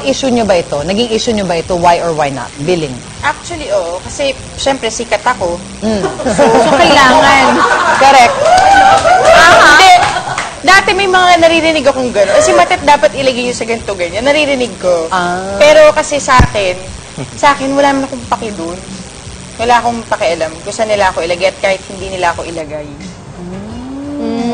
issue nyo ba ito? Naging issue nyo ba ito? Why or why not? Billing. Actually, oo. Kasi, syempre, sikat ako. So kailangan. Correct. Hindi. Dati may mga naririnig akong gano'n. Kasi Matet dapat ilagay yun sa ganito, ganyan. Naririnig ko. Pero kasi sa akin, wala naman akong paki doon. Wala akong pakialam kung saan nila ako ilagay at kahit hindi nila ako ilagay.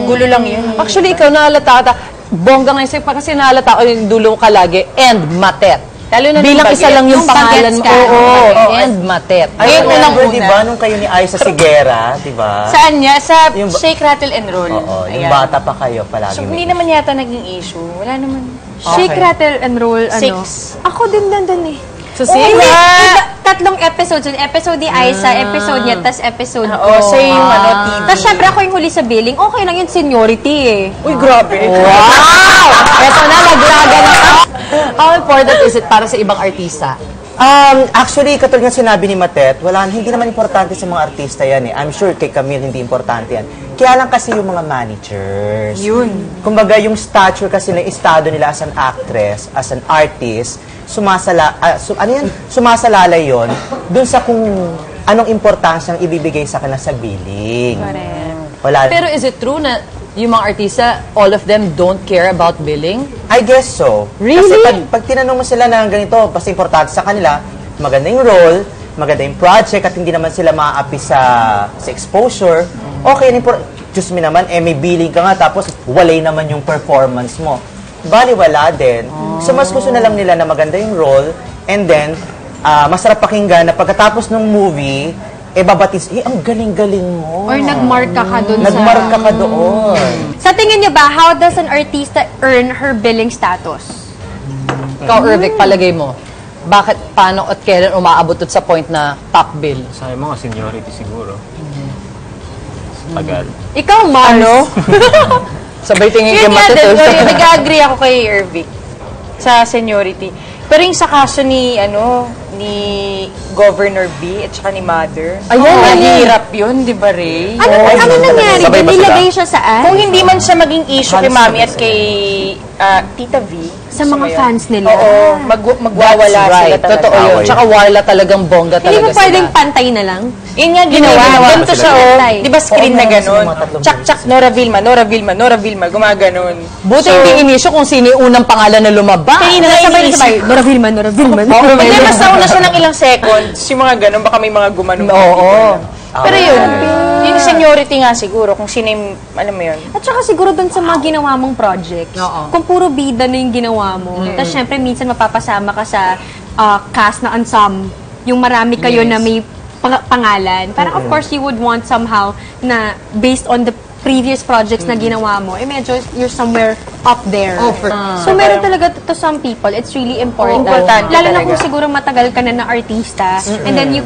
Gulo lang yun. Actually, ikaw naalata ka. Bongga ngayon sa'yo, kasi naalata ko yung dulong ka lagi, and Matet. Lalo na bilang isa lang yung pangalan mo. Oo, and Matet. Ay, unang-una, di ba, nung kayo ni Aiza Sigera, di ba? Saan niya? Sa Shake, Rattle, and Roll. Oo, yung bata pa kayo palagi. So, hindi naman yata naging issue. Wala naman. Shake, Rattle, and Roll, ano? 6. Ako din nandun eh. So, sila! Tatlong episodes yun. Episode ni Aiza, episode niya, tas episode ko. Oo, sa yung TV. Tas syempre ako yung huli sa billing. Okay lang yun, seniority eh. Uy, grabe. Wow! Eto na, naglaga na. How important is it para sa ibang artista? Actually, katulad nga sinabi ni Matet, hindi naman importante sa mga artista yan eh. I'm sure kay Camille hindi importante yan. Kaya lang kasi yung mga managers. Yun. Kumbaga, yung stature kasi ng estado nila as an actress, as an artist, sumasalalay yon dun sa kung anong importansyang ibibigay sa kanila sa billing. Wala. Pero is it true na yung mga artista, all of them don't care about billing? I guess so. Really? Kasi pag tinanong mo sila na ganito, basta importante sa kanila, maganda yung role, maganda yung project, at hindi naman sila maaapi sa exposure, okay, Diyos me naman, may billing ka nga, tapos walay naman yung performance mo. Bali, wala din. So, mas gusto na lang nila na maganda yung role, and then, masarap pakinggan na pagkatapos ng movie, babatis, ang galing-galing mo. Or nag-mark ka doon Nag-mark ka doon. Sa tingin niyo ba, how does an artista earn her billing status? Ikaw, Ervic, palagay mo, bakit, paano at kailan umaabot sa point na top bill? Sa mga seniority siguro. Tagal. Ikaw, Mars. Sabay tingin kay Yun nga, Matet. nag-agree ako kay Ervic sa seniority. Pero yung sa kaso ni Governor B at saka ni Mother, mahirap yun, di ba, Ray? Ano nangyari? Sabay ba sila? Nilagay siya saan? Kung hindi man siya maging issue kay Mami at kay Tita V. Sa mga fans nila. Oo, magwawala sila talaga. Totoo yun. Tsaka Warla talagang bongga Hindi talaga mo pwedeng sila. pantay na lang? Yun nga ginawa. Ganito siya, di ba screen na gano'n? Tsak, Chak, Nora Vilma, gumaganon. Buti hindi inisyo kung sino yung unang pangalan na lumabas. Sabay. Nora Vilman. Hindi, mas nauna siya ng ilang seconds. Yung mga gano'n, baka may mga gumanon. Oo. Pero yun, yung seniority nga siguro, kung sino yung, alam mo yun. At saka siguro doon sa mga ginawa mong projects, kung puro bida na yung ginawa mo, tapos syempre minsan mapapasama ka sa cast na ensemble, yung marami kayo na may pangalan. Parang of course you would want somehow na based on the previous projects na ginawa mo, medyo you're somewhere up there. So meron talaga to some people, it's really important. Importante Lalo na talaga. kung siguro matagal ka na artista, and then you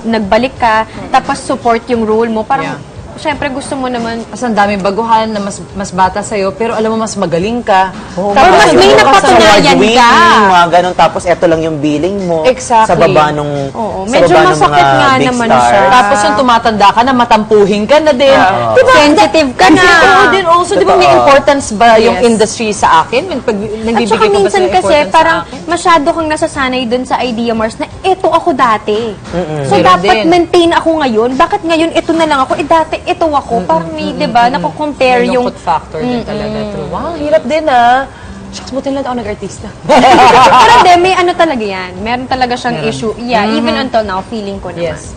nagbalik ka, tapos support yung role mo, parang syempre gusto mo naman. Mas ang daming baguhan na mas bata sa'yo, pero alam mo mas magaling ka. Tapos mas may napatunayan ka. Mga ganun, tapos eto lang yung billing mo. Exactly. Sa baba nung medyo masakit nga big naman stars. siya. Tapos yung tumatanda ka na, matampuhin ka na din. Diba? Sensitive ka na. Oo din also, di ba may Totoo. importance ba yung industry sa akin? Pag At nagbibigay saka ko ba minsan sila kasi importance parang sa akin? masyado kang nasasanay dun sa idea, Mars, na eto ako dati. So Meron dapat din. maintain ako ngayon. Bakit ngayon ito na lang ako? Dati ito ako. Parang may, di ba, nako-compare yung... Lungkot factor din talaga. True. Wow, hirap din Shucks, buti lang ako nag-artista. Pero hindi, may ano talaga yan. Meron talaga siyang issue. Yeah, even until now, feeling ko naman. Yes.